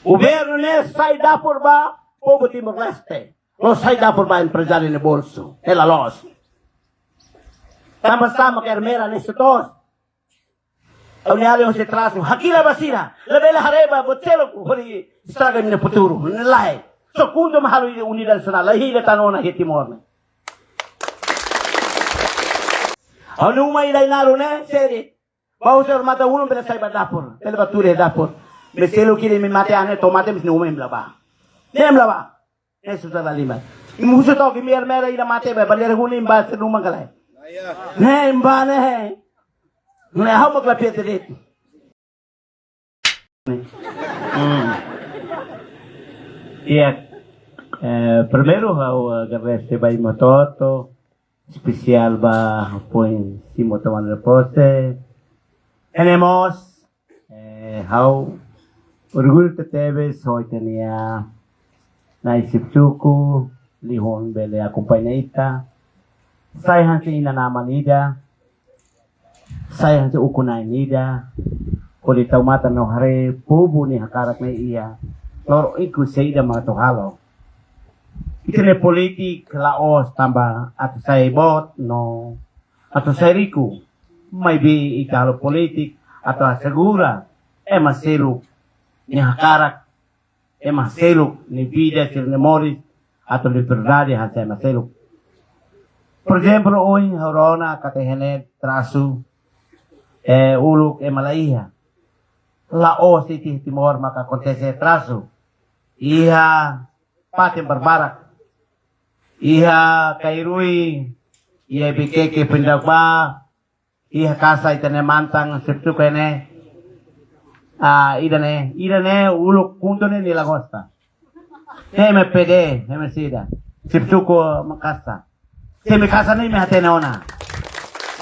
Governo ne sai dapur ba povo Timor-Leste. Lo sai dapur ba empresario ne bolso. E la los. Sama-sama kay Armera ne setos. Unyali si traso. Hakila basira. Labela hareba botselo hori straga ne futuro. Nilai. So kundo mahalo unidad nacional. Lahila tanona hi Timor ne. Ano may naro ne seri. Bawser mata ulong pela sai ba dapur. Pela bature dapur. Meselo kini mi mate ane tomate mis numem laba. Nem laba. Eso ta lima. Muso to ki mi Armera ila mate ba baler hulim ba se numang kalay. Nem ba ne. Ne how maglapit dito. Primero how agarreste ba imototo. Especial ba point si motawan repose. Tenemos how orgullo tebe soy tenía naisiptuku lihon bele acompañita sai hansi ina namanida sai hansi ukunay nida kuli taumata no hare pubu ni hakarak na iya loro iku seida mga tuhalo itine politik laos tamba at say bot no ato say riku may bi ikalo politik ato asegura maselo ni hakarak maselo ni vida sir ni Morris ato liberdade hansa maselo. Por ejemplo, hoy horona katehene trasu uluk malaiha la o siti Timor maka kontese trasu iha patim berbarak iha kairui iha bikeke pendakba iha kasai tene mantang septu kene idane uluk punto ne nilagosta MPD MSida septu ko makasa semi kasa ni me hatene ona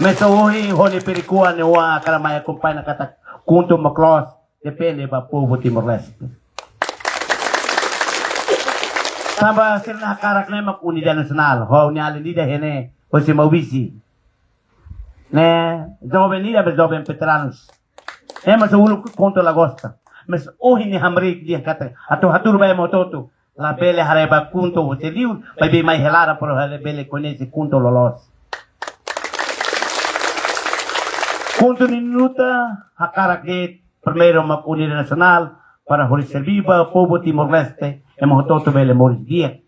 mesohi honi perikuan ne wa karamaya kumpay na kata kunto maklos depende ba povo Timor-Leste. Tamba sila karak na makunidad nasional ho ni alindida hene o si mawisi ne joven nida be joven veteranos mas uluk konto lagosta mes ohi ni hamrik dia kata ato hatur ba mototo la bele hareba kunto utiliu baby mai helara por hele bele conhece kunto lolos kunto minuta hakarak primeiro makunidad nacional para servir para povo Timor-Leste mototo bele moris dia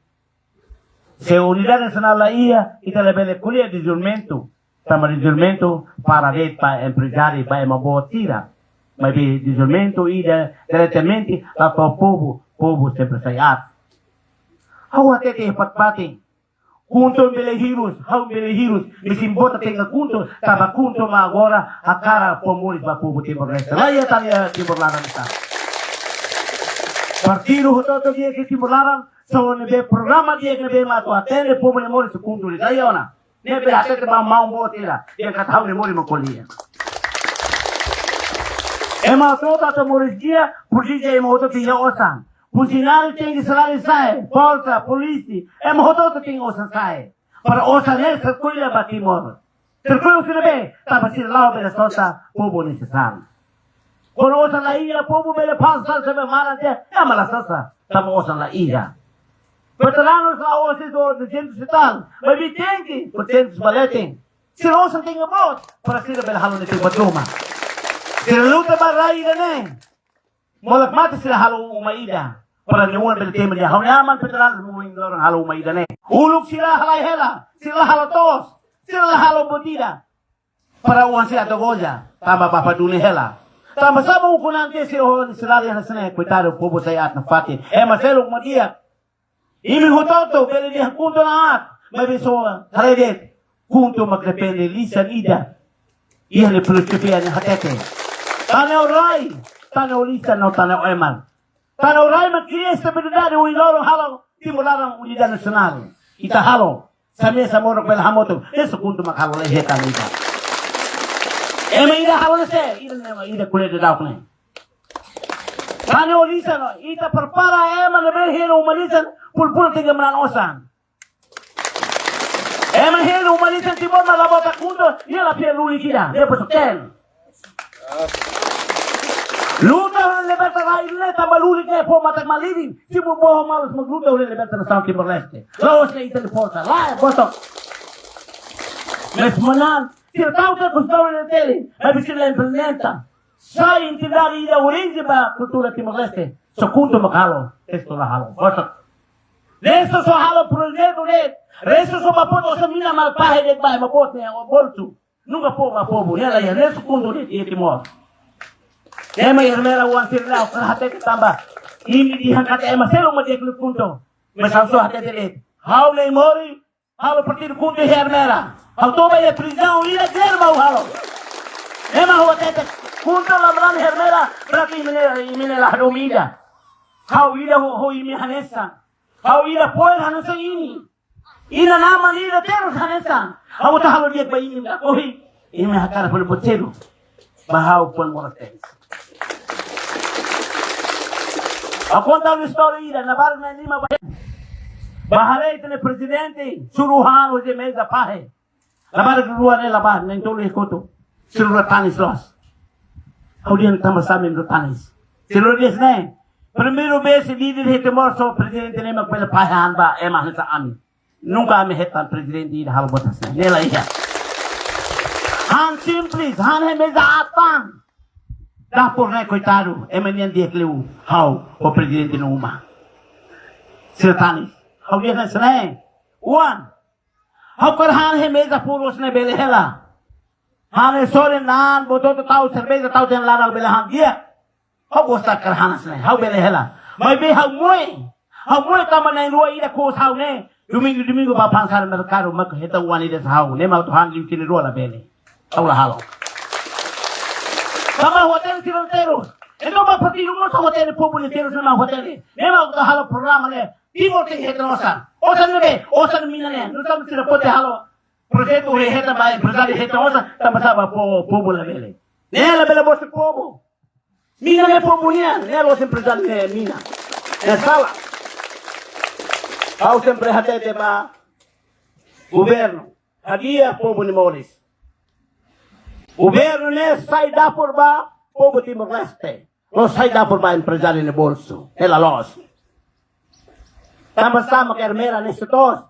se unidad nacional la ia ita le bele kulia de julgamento tama de julgamento para ver para empresário para mabotira mas de julgamento ida diretamente para povo sempre sai at how atete patpati kunto belehirus how belehirus misimbota tenga kunto taba kunto ma agora hakara pomoris ba povo Timor-Leste laya tanya Timor-Leste nita partido hototo dia ke Timor-Leste so ne be programa dia ke be ma to atende povo ne moris kunto ni laya ona ne be atete ba mau botira dia katau ne moris makolia ema tota to moris dia pujije moto dia osan Funcionário tem de salário sai, força, polícia, motor tem ossa sai. Para ossa nessa coisa para Timor. Terculo se bem, tá para ser lá para solta povo necessário. Quando ossa na ilha, povo bele passa se bem mara até, mala sassa, tá para ossa na ilha. Veteranos lá ossa do gente setal, mas vi tem que, por centros baletem. Se ossa tem a bot, para ser bele halo nesse badruma. Se luta para ilha né. Molak mati sila halo umaida. Para niwan bel tema dia hawnyaman federal muing dorang halo umaida ne. Uluk sila halay hela, sila halo tos, sila halo bodida. Para uwan sila dogoja, tama papaduli hela. Tama sama ukunante sila sila yang sana kuitaro pobo sayat na fati. Maseluk madia. Imi hutoto bel dia kunto na at. Mabiso haredet kunto magdepende lisa ida. Iya le filosofia ni hatete. Tanaw rai, tanaw lisa no tanaw eman. Tanaw rai magkiri estabilidade o iloro halo Timor-Leste unidad nacional. Ita halo sa mesa morok bel hamoto. Eso kunto maghalo le heta nita. Ida halo na se, ida kulit daw ne. Tanaw lisa no, ita prepara eman bel hero umalisan pulpul tiga osan. Eman hero umalisan Timor malabota kunto, ia la pieluli kida, depois o ken. Luta ang libertad na ilan, tabalulit na po matag malibing. Si Buboho malos magluta ulit libertad na South Timor-Leste. Laos na Italy Forza. Lai, boto. Mas manan, sinatawag ko sa na tele, ay bisila implementa. Sa intindari ina ulit ba kultura Timor-Leste? So kunto makalo, testo na halo. Boto. Resto so halo projeto net. Resto so mapoto sa mina malpahe net ba mapot niya o bolso. Nunca po mapobo. Yan lang yan. Resto kunto net iya Timor. Ema Hermera uang sirna o hati ketamba. Ini dihan kata ema selo madi klub punto. Masamso hati telit. Hau nei mori, halo partido punto Hermera. Hau toba ya prisão ira germa o halo. Ema ho hati punto lamran Hermera berarti imene la domida. Hau ira ho imi hanesa. Hau ira poen hanesa ini. Ina nama ira terus hanesa. Hau ta halo dia ba ini na ohi. Imi hakara pun potero. Bahau pun morates. Ako ang tawag istorya na parang na lima ba? Bahala ito ni Presidente, suruhan o si Mesa Pahe. Labar keluar ni labar, nang tulis ko to. Silo Ratanis los. Kemudian tambah samin Ratanis. Silo dia senang. Primero vez líder hete morso, Presidente ni magpala pahan ba, emah sa amin. Nunca kami hetan Presidente ina halabotas na. Nila iya. Han simples, han he Mesa atang. Dapur na coitado, é manhã dia que leu hau o presidente no uma. Sirtanis, hau dia na senang. Uan, hau karhan he mesa puros na belehela. Han e sore nan boto tau cerveza tau ten laral belahan dia. Hau gosta karhan senang, hau belehela. Mai be hau moe tama na rua ida kos hau ne. Domingo ba pansar mercado mak heta uan ida hau ne mau tuhan lim tini rua la bele. Hau la halo. Sama hotel tiroteros. Ito ba pati mo sa hotel po buliteros na hotel. Nema ko halo programa ne. Timor te hetrosan. Osan ne, osan mina ne. No sam sila pote halo. Projeto he heta ba empresario hetrosan tamasaba po bula bele. Ne la bela boss po. Mina ne po bunia, ne los empresarios ne mina. Ne sala. Au sempre hatete ba governo. Hadia po buni moris. Governo ne sai da por ba povo Timor-Leste. Lo sai da por ba empresario ne bolso. Ela los. Sama-sama que Hermera nesse tos.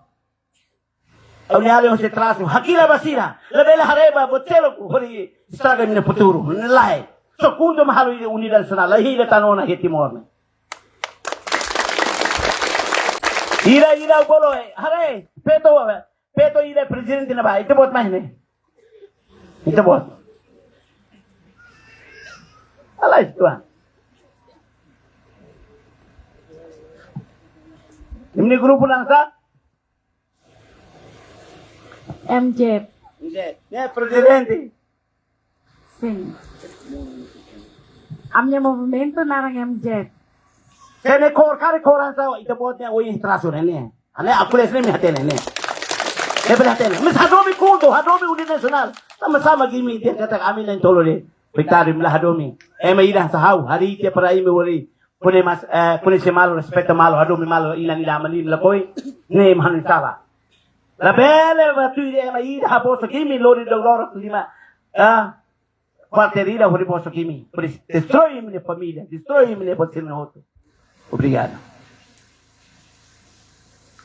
Uniare on se traso. Hakila basira. La bela hareba botelo hori estraga mine futuro. Nilai. So kundo mahalo unidad nacional. La hila tanona he Timor. Ira bolo hare peto ira presidente na ba. Ito bot mahine. Ito bot. Alah itu ah. Ini grupo lang sa? MJ. Ya, presidente. Sim. A minha movimento narang MJ. Sene kare koran sa ito bot niya uy traso ne. Ane aku les ne hatene ne. Hatene. Mis hadomi unidad nacional. Sama-sama gimi dia kata kami nang tolole. Pitarim lah hadomi. May ilah sa hau. Hari dia para imi wali. Kune se malo respeto malo hadomi malo ilan ila manin lakoy. Ne mahanu sala. La belle batu ide may ilah poso kimi lori dolor lima. Quarterila hori poso kimi. Destroy minha família. Destroy minha potinoto. Obrigado.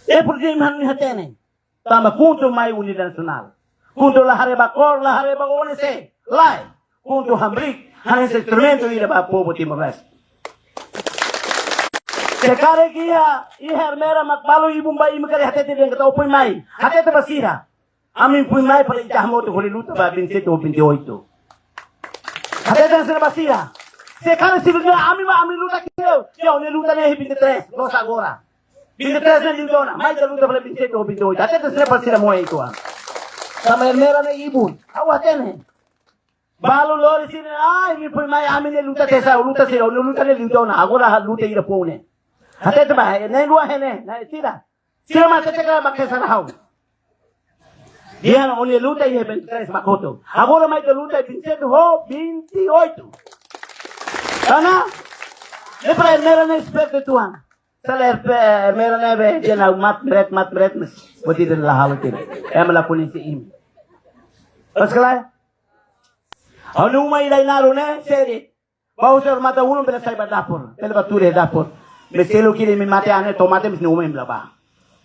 E por que mahanu hatene? Tama punto mai unidad nacional. Punto la hareba onese. Lai. Punto hambrik, hanes instrumento ira ba povo Timor-Leste. Sekare kia i Hermera makbalo ibum ba imkare hatete den kata opoi mai. Hatete basira. Amin pui mai para ita hamoto holi luta ba 27 o 28. Hatete sina basira. Sekare sibilnya amin luta kio. Yo ne luta ne 23, dos agora. 23 na lindona, mai da luta para 27 o 28. Hatete sina basira moe itu ah. Sama Hermera na ibun. Awatene. Balo lori sini mi pui mai amine luta tesa luta se luta ne luta na agora luta ira pone hate ba ne lua hene na sira ma te kala makesa na hau dia no ne luta ye 23 makoto agora mai te luta 27 ho 28 ana ne pra mera ne experte tuan saler mera ne be dia na mat bret mes poti de la halu te emla polisi im Paskala Ano may ilay naro ne, seri. Bau ser mata ulun pela sai dapur, pela bature dapur. Meselo kiri mi mate ane tomate mis numem laba.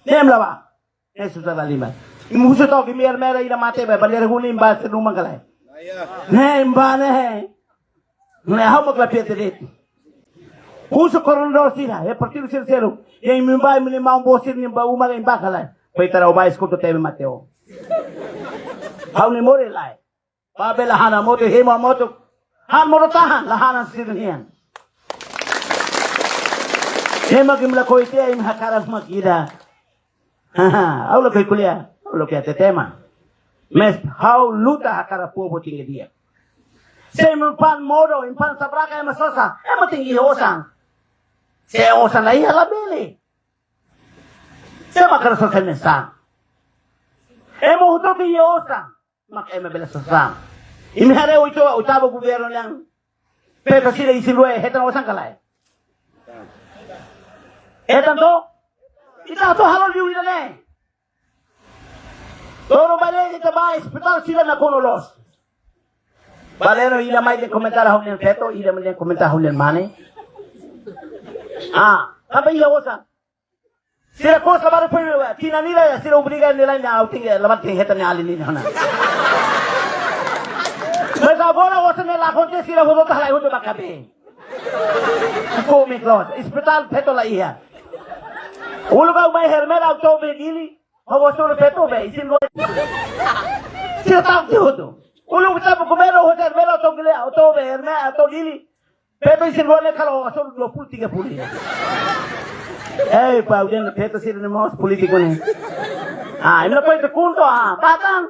Nem laba. Eso ta lima. Muso to ki mer mera ira mate ba baler hulim ba se numang kalai. Nem ba ne. Ne hau makla pete. Uso koron sila, partido sincero. E mi vai mi mau bosir ni ba uma ga imba kalai. Pai tara oba escuto tebe Mateo. Hau ni more lai. Pa bela hana moto hema moto. Han moto tahan lahana sirnian. Hema kim la koite im hakaras makida. Ha, au lo koi kulia, au lo que te tema. Mes hau luta hakara pobo tinge dia. Se mo pan moro, in pan sabraka ema sosa, ema tingi osan. Se osan la hija la bele. Se makara sosa nesa. Emo huto tingi osan, mak ema bela sosa. Imi hare oito utabo gobierno yang pero sila isilue hetan osan kalai. Hetan to ita to halol liu ida ne. Toro bale kita ba hospital sila na kono los. Baleno ida mai de comentar a un feto, ida mai de comentar a un mane. Ah, apa ida osan. Sila cosa baru pun tina nila ya sila obliga nila na outing lamat king hetan ni alin ni hana. Masa bola osan la konte sila hodo tahlai hodo makabe. Ko mi close. Hospital feto la iya. Ulga mai hermer auto be gili. Hawa solo feto be isin go. Sila tau ti hodo. Ulga tapo comero hodo hermer auto gili auto be hermer auto gili. Feto isin go le kalo solo lo pultiga puli. Eh, pa ujen feto sila ni mos politiko ni. Ah, ina pwede kunto ah, batang.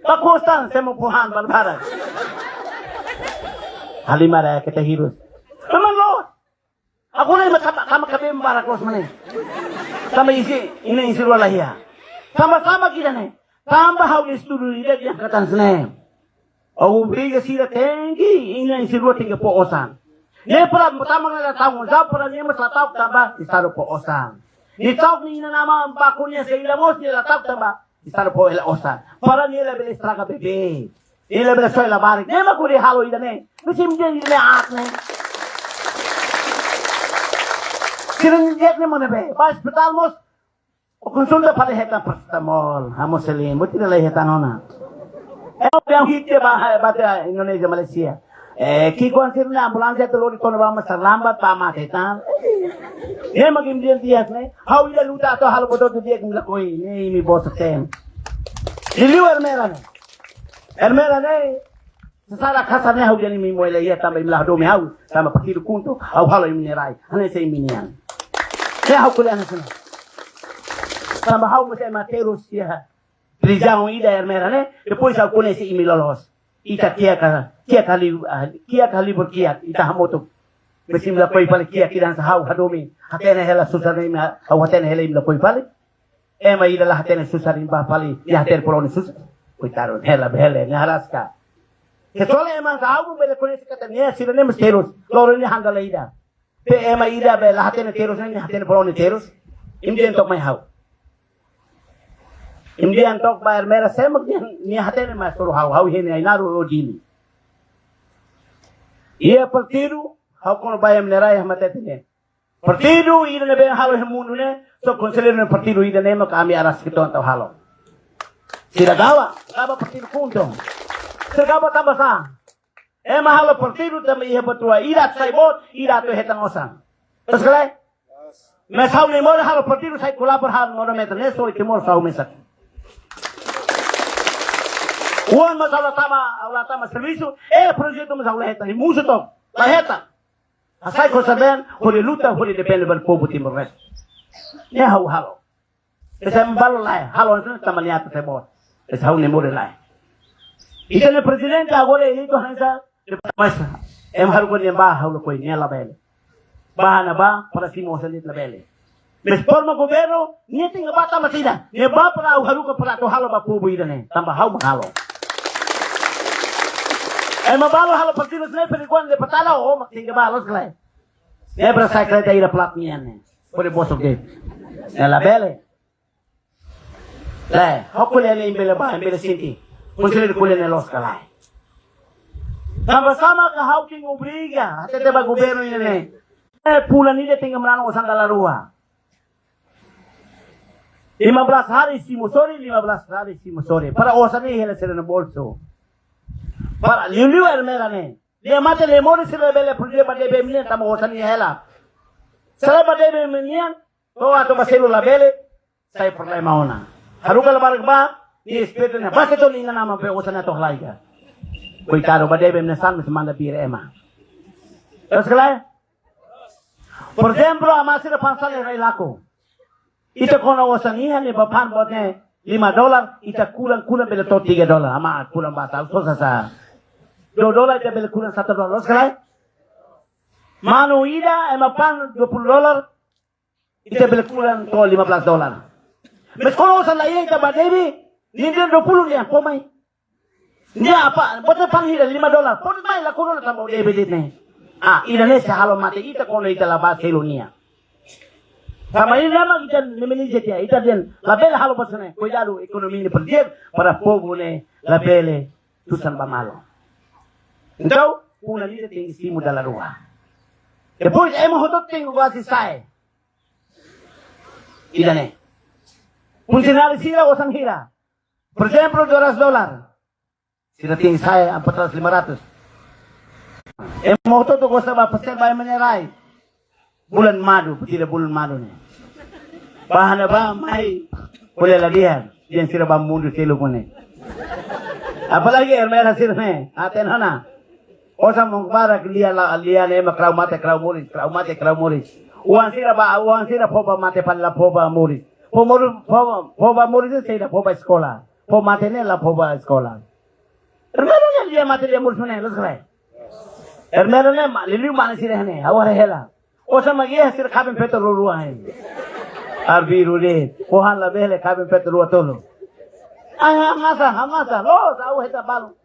Pakostan saya mau puhan barbaran. Halimara kita hirus. Memang lo. Aku ni sama kami membarak los mana. Sama ini isi luar lahir. Sama kita ni. Tambah haus dulu dia yang kata senang. Aku beri sila tinggi ini isi luar tinggi poosan. Ni pernah pertama kita tahu jawab pernah ni mesti tahu tambah isaru poosan. Ni tahu ni nama bakunya sehingga mesti tahu tambah. Isar po ela osan. Para nila beli straka bebe. Nila beli soy la barik. Nema kuri halo ida ne. Bisim dia ida at ne. Sirin dia ne mana be. Pas hospital mos. O konsulta pada hetan paracetamol. Hamo selin. Buti na lay hetan ona. Yang hitte ba Indonesia Malaysia. Kikuan sirna ambulansya telur ikono ba lambat pa matetan. Ye magim dia ne. How ila luta to halo bodo dia ngla koi. Ne mi boss tem. Diliu hermera ne. Hermera ne. Sesara kasar ne how dia mi moila ya tambah imlah do me how sama partido kunto au halo mi rai. Ane sei minian. Se how kulian sana. Sama how mo sai materos ya. Prisão ida hermera ne. Depois how conhece imi lolos. Ita kia kali berkia ita hamoto. Besim la koi pale kia kidan sa hau hadomi. Hatene hela susarim au hatene hela im la koi pale. Ema ida la hatene susarim ba pale ya hatene polone sus. Koi taron hela behele ne haraska. Ke sole ema sa hau bele kone sikata ne sira ne mesteros. Loro ni hangala ida. Pe ema ida be la hatene teros ne hatene polone teros. Imdien tok mai hau. Imdian tok bayar merah semak ni hatene mas toro hau hene inaru odili. Ia partido hau kono bayam nerai hamatete. Partido ida ne be halo hemundu ne so konselero ne partido ida ne kami aras kita tau halo. Sila gawa partido punto. Sila tambah sa. Halo partido tambah ia betua ida saibot ida to hetan osan. Terus kale? Mas hau ne mo halo partido sai kolabor hal mo meter ne so ikimor sa umesak. Uang masalah tama serviço projeto masalah heta ni muso to la heta asai ko saben hori luta hori depende bal povo Timor Leste ne halo esa mbalo lai halo nsa tamaniata sebo esa hau ne more lai ita ne presidente agora ele to hansa mas haru ko ne ba hau ko ne la bele ba na ba para simo salit la bele mes forma governo ni tinga ba tama sida ne ba para haru ko para to halo ba povo ida ne tamba hau halo mabalo halo partido sne periguan de patala o makinga balos klay. Nebra secreta ira plat niyan. Por boso de. La bele. La, hokule le imbele ba imbele sinti. Kunsilid kule ne los kalay. Sama-sama kahawking obriga. At ito ba gobyerno nila pulan nila tinggal melanong usang kalarua. 15 hari simusori, 15 hari simusori. Para osan ni hila sila ng bolso. Para liuliu ermera ne. Dia mate le mori sila bele pulje pa debe minian tamo osan ni hela. Sala pa debe minian, to ato baselo la bele, say problema ona. Haruka la baragba, ni espiritu na. Bakit to ni naman pe osan na to hlaiga. Coitado ba debe minisan mas manda pire ema. Terus kelai? Por ejemplo, amasir pansal ray lako. Ita kono wasanihan ni bapan botne $5, ita kulang bela to $3. Ama kulang bata. So sa $2 ita bela kulang $1. Sekali. Manu ida emapan $20, ita bela kulang to $15. Mas kono wasan lain ita badebi, nindian 20 niya pomay. Niya apa? Bote panghira $5. Bote may la kono na tambo debi dit ne. Ida ne sa halo mate ita kono ita labas helo niya. Sama ini nama kita memiliki dia, kita den label halo pasane, cuidado ekonomi ni perder para povo ne labele tusan pamalo. Então, pula ni tem estimu dalla rua. Depois hemos hotot tengo quase sai. Ida ne. Funcionário sila o sanghira. Por exemplo, $2. Sila ting sai 400-500. Hemos hotot ko sa ba pasel bay manerai. Bulan madu, tidak bulan madu ni. Bahan apa? Mai boleh latihan. Yang sila mundu selo pun. Apalagi ermera sila ni. Aten hana. Osa mengbarak lian ne makrau mate krau moris. Uang sila poba mate pala poba moris. Poba moris sila poba sekolah. Poba mate ne la poba sekolah. Ermera ne dia mate dia moris ne. Loskai. Ermera ne liliu mana sila ne. Awal hela. Osa magia sila kabin petrol ruahan. Arbiru de, kohan la bele kabin petrol tolo. Hamasa, los, au heta balu.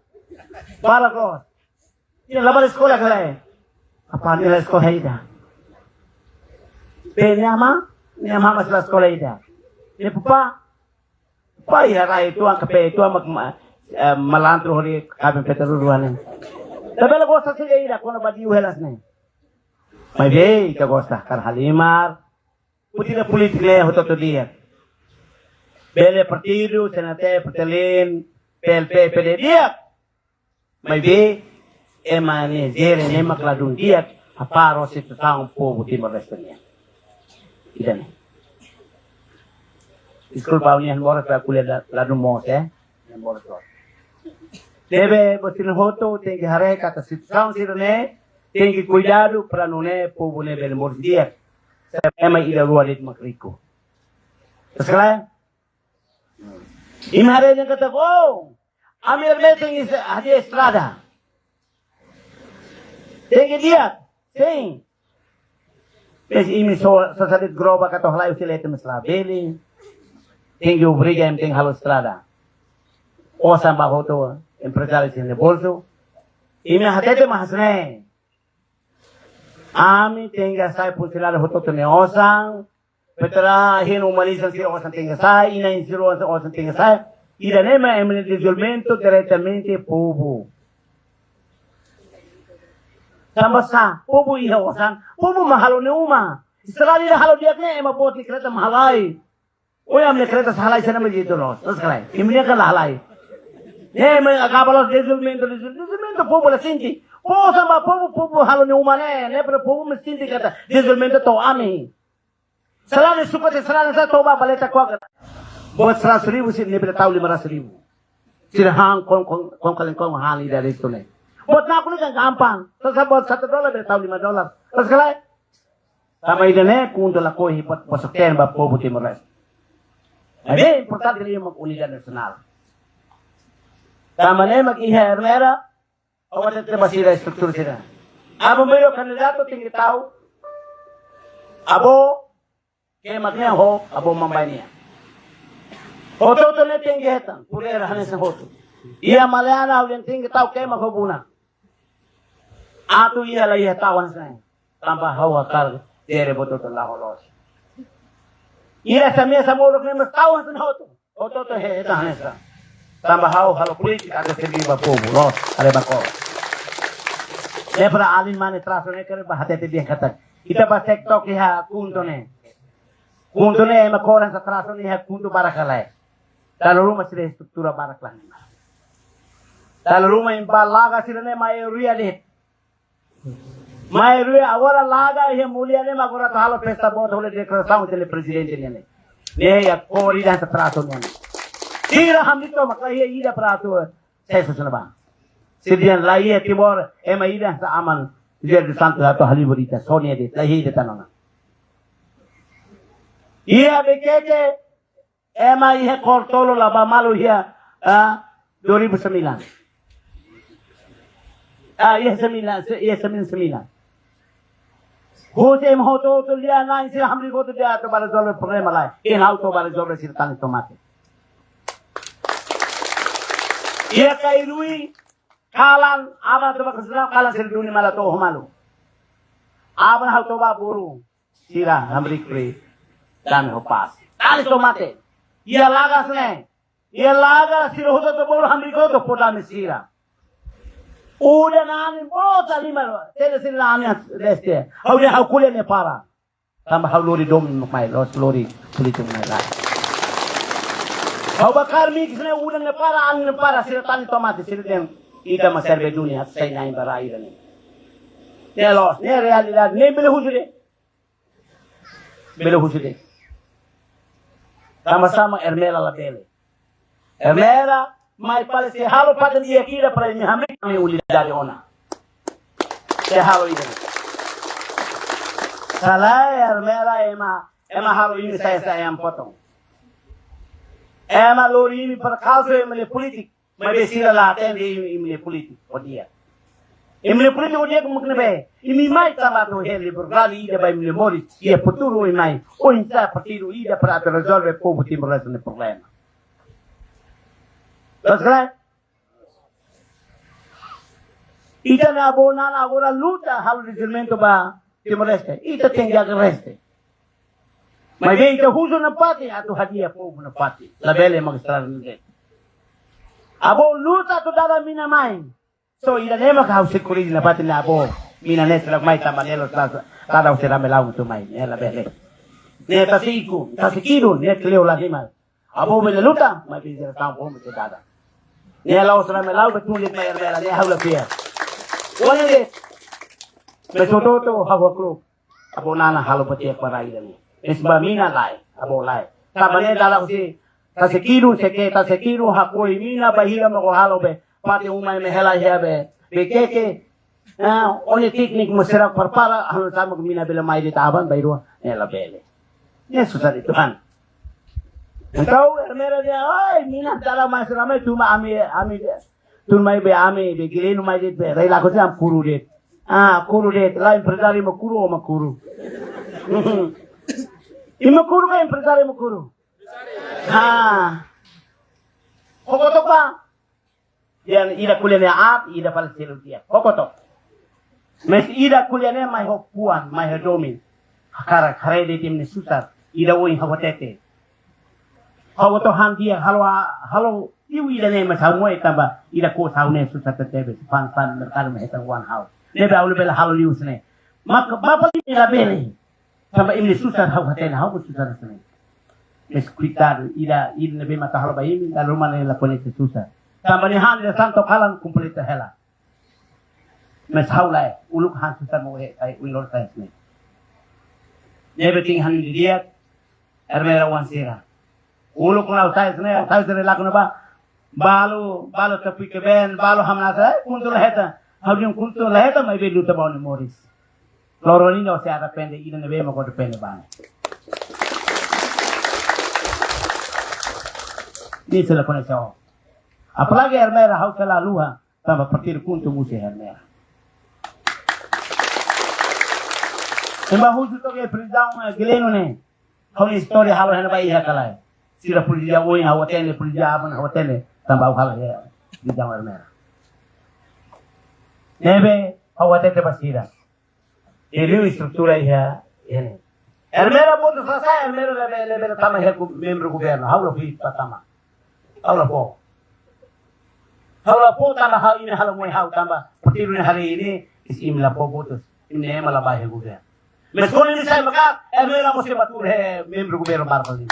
Bala los. Ini labar sekolah kelai. Apa ni la sekolah ida? Be nyama mas la sekolah ida. Ini papa ya rai tuang kape tuang malantro hori kabin petrol ruahan. Tapi la gosta sila ida kono badiu helas ne. May be ka gosta kar halimar. Putih politik le hoto to dia. Bele partido, senate, pertelin, PLP, PD dia. May be emane zere ne makladun dia aparo si taong po buti magestanya. Ida ne. School pa niyan mo ra kuliah ladun mo yan mo ra. Debe botin hoto tengi hare kata si taong sirene tengi cuidado para não é povo ne bele mordia. Ema ida rualit makriko. Sekarang, imhare yang kata ko, amir meeting is hadi estrada. Tengi dia, sing. Pes imi sasadit groba kata halai usila itu mesla beli. Tengi obriga em tengi halo estrada. Osan bahoto empresário sin bolso. Imi hatete mahasne. Ami tenga sai funcionário hototo ne osang, petra hino malisan si osang tenga sai, ina insiro osang tenga sai, ida nema emene desenvolvimento diretamente povo. Tambasa, povo iha osang, povo mahalo ne uma. Sekali dah halo dia ne ema poti kereta mahalai. Oya amne kereta sahalai sana menjadi los, terus kalai. Imnya kan halai. Ne me akabalos desenvolvimento povo la senti. Povo halo ni umane, ne pero povo me sinti kata desenvolvimento to ami. Salane supate salane sa toba baleta ko kata. Buat 100,000 sih ne pero tahu 500,000. Sirahang kong kalengkong hali dari itu ne. Buat na aku ni kan gampang. Terus buat $1 pero tahu $5. Terus kalai. Sama ide ne kunto la ko hipat pasokten ba povo Timor-Leste. Ade importante ni mag-unidad nasional. Sama ne mag-iha hermera. Awat ito ba sila struktur sila? Abo mayo kandidato tinggi tahu. Abo kaya magniya ho, abo mambay niya. Hoto to ne tinggi hetang, pulera hanes na hoto. Iya malayana ulian tinggi tahu kaya maghubuna. Ato iya la iya tawan sa niya. Tambah hawa kar, dere boto to laholos. Iya sa miya sa mulok niya mas tawan sa hoto. Hoto to hetang hanes na. Tambah hawa halo politik ada segi ba povo, los, ada ba ko. Lepra alin mane traso ne kare bahate te dia kata. Kita pas TikTok ya kunto ne. Kunto ne ma koran sa traso ne ha kunto barakalai. Dalam rumah sila struktura baraklah. Dalam rumah impa laga sila ne mai ria de. Mai ria agora laga ya mulia ne magora halo pesta bot hole declaração dele presidente ne. Ne ya kori dan sa traso ne. Tira hamdito makaya ida prato saya susunaba. Sidian laie timor ema ida sa aman dia de santo atau haliburita sonia de laie de tanona. Ia bekete ema ia kortolo laba malu ia 2009. Ia 99. Jose moto to dia lain sila hamri ko to dia to bara dollar problema lai. In auto bara dollar sila tani tomate. Ia kairui kalan aban to bakasra kalan sila duni mala to homalu. Aban hau to ba buru sila hamri kre dan hopas. Tani tomate. Ia lagas ne. Ia laga sila hoto to buru hamri ko to pola mesira. Udah nani bota lima tele sila nani deste. Hau dia hau kuliah ne para. Tambah hau lori dom mai los lori kulitung mai lai. Hau bakar mix ne udah ne para sila tani tomate sila dem ida ma serve dunia sai nai bara ida ne. Ne los ne realidad ne bele hujude. Bele hujude. Sama-sama Ermela la bele. Ermela mai pale se halo padan dia kira para ni hamri kami uli dari ona. Se halo ida. Salai Ermela ema halo ini saya yang potong. Ema lori ini per kaso emile politik. Mai besira la atende emile politik odia. Emile politik odia mungkin be. Imi mai tama to hele burgali ida ba emile mori. Ia futuro mai. O insa partido ida para resolver povo timor esse problema. ¿Estás claro? Ita na bona na agora luta halo resolvimento ba Timor-Leste. Ita tenga que reste. Mas bem ita huso na pati ato hadia povo na pati. La belle magistral nge. Abo luta to dada mina mai. So ida nema ka hause kuridi na pati na abo mina neste la mai tamanelo tada usera melau to mai. La belle. Ne tasikiru ne kleo la hima. Abo bele luta mai bizera tampo mo dada. Ne la usera melau betulit mai Ermela ne haula pia. Wala de. Besototo hawa kru. Abo nana halo pati para ida ni. Esba mina lai, abo lai. Tabane dala usi tasekiru hakoi mina bahira mo halo be. Pati umay me hela hebe. Bekeke oni teknik musira parpara halo sama mina bela mai di taban bayro nela bele. Ne susah Tuhan. Engkau Ermela dia, oi mina dala mas ramai tuma ami tunmai be ami be gilenu mai di be. Rai lagu jam kuru det. Kuru det. Lain perdari mo kuru. Imakuru ka empresario makuru. Kokotok pa. Yan ida kuliahnya ida palestina dia. Kokotok. Mes ida kuliahnya mai hopuan, mai hodomin. Kare de tim ne susar. Ida woi hawatete. Hawotohan dia halo iu ida ne mas hawoi tamba ida ko saune susar tetebe. Pan merkado me hetan wan haw. Nebe awle bela halo lius ne. Mak bapa ida bele. Sampai ini susah hau susah rasanya. Escutar ida nebe mata hal bayi dan rumah ni lakukan itu susah. Sampai ni han santo kalan completa hela. Mes hau lai uluk han susah mau ai ulor saya ni. Nebe ting han dia Ermela wansira. Uluk lau saya lakukan apa? Balu tapi keben balu hamna saya kuntul heta. Hau jung kuntul heta mai belu tabau ni Morris. Lorolino se arrepende y no vemos con depende van. Dice la conexión. Apalagi Ermela hau kala luha tamba partir kuntu musi Ermela. Emba husu to ke presidang geleno ne. Hau historia hau hena bai ha kala. Sira pulija woi hau tele pulija aban hau tele tamba hau ya. Presidang Ermela. Nebe hau tele basira. Ele estrutura ya ini. Ermela pun selesai Ermela lebih tambah membro governo. Haulah fit pertama. Haulah po tambah hal ini hal mulai hau tambah. Seperti hari ini Isim la po putos. Hindi malabay ang gobyerno. Mas kung hindi sa'yo maka, meron mo si Batur, membro gobyerno para din.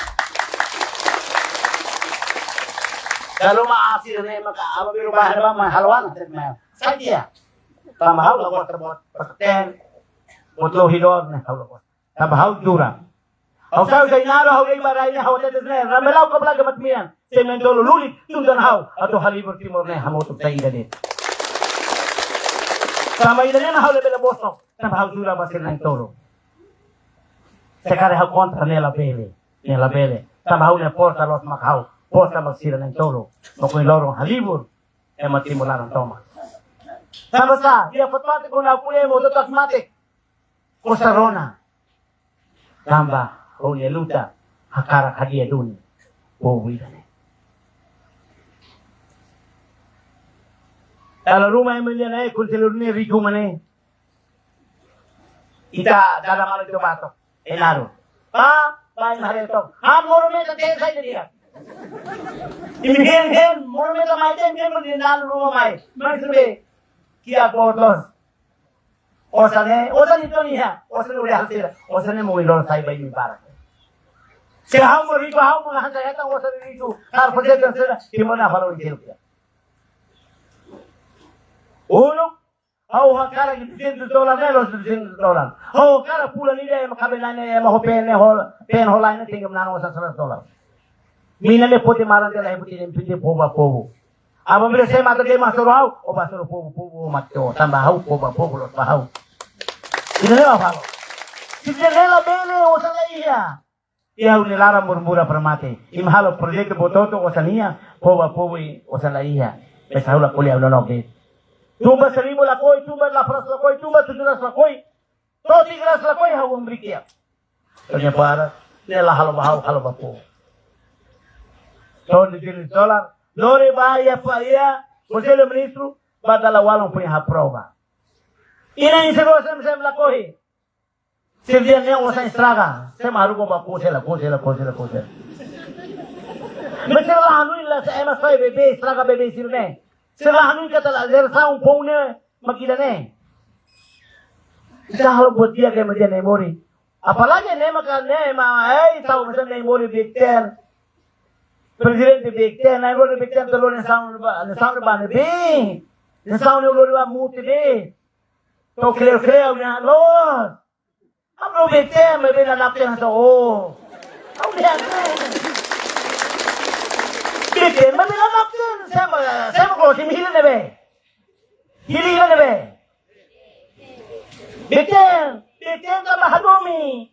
Kalau maasir na maka, pero bahan ba, mahalwan, sa dia. Tamahaw, lagos na bot, pasaten, botlo hidor, tamahaw, dura. Ang sa'yo sa inaro, hawag maray na hawag na na, ramelaw ka pala gamat miyan, semento lulit, tundan haw, ato halibor timor na, hamotog sa ida din. Sama ida na hawag na bosok, tamahaw dura ba sila ng tolo. Sekare haw kontra nila bele, tamahaw na porta los makahaw, porta magsira ng tolo, makoy lorong halibor, matimula ng toma. Sama sa, dia patmate ko na puye mo, datas mate, Kosarona, Tamba, Holy Luta, Hakara Kadia Duni, Bowidane. Kalau rumah yang milian kung silur ni Rico mane. Ita dalam malam itu batok, enaro. Baik hari itu. Moro me tak teh saya dia. Imhen, moro me tak mai teh dia mesti dalam rumah mai. Maksudnya, kia kotos. Osane itu ni ya. Osane udah hasil. Osane mau ilor saya bayi para. Sehau mo Rico, hau mo hantar eta osane Rico. Kar project sila, kimona follow itu. Uno, hau hakara $200 melos $200. Hau hakara pula ni dia makabela ni maho pen holai ni tinggal nano sa $100. Mina le pote maran de la ibuti ni pide poba pobo. Aba mire se mata de masoro hau, o basoro pobo mateo, tamba hau poba pobo los bahau. Ina le bafalo. Si le la bene o sa iya. Ia unilara murmura permate. Imhalo proyecto bototo o sania, poba pobo o sa iya. Pesau la poli hablo no que. Tumba serimo la koi, tumba la frasa la koi, tumba tujuras la koi. Todo tigras la koi hau umbrikia. Kanya para, nela halo bapo. Todo $200. Lore bahaya paia, Conselho Ministro, badala walong punya prova. Ina insero sem la koi. Se dia nem osa estraga, sem harugo ba kosela. Mesela hanu illa sa ema sai bebe estraga bebe sirne. Selahanun kata zersa pão ne makida ne. Ita halo buat dia kayak macam memori. Apalagi ne makan ne tahu macam memori bigten. Presiden bigten, na memori bigten telur sound ba ne be. Ne sound ne ba muti be. To creo na los. Amro bigten me be na napten sa oh. Au dia. Bigten me be na napten. Sama ko si Hila nebe. Hila nebe. Bigten ka mahalomi.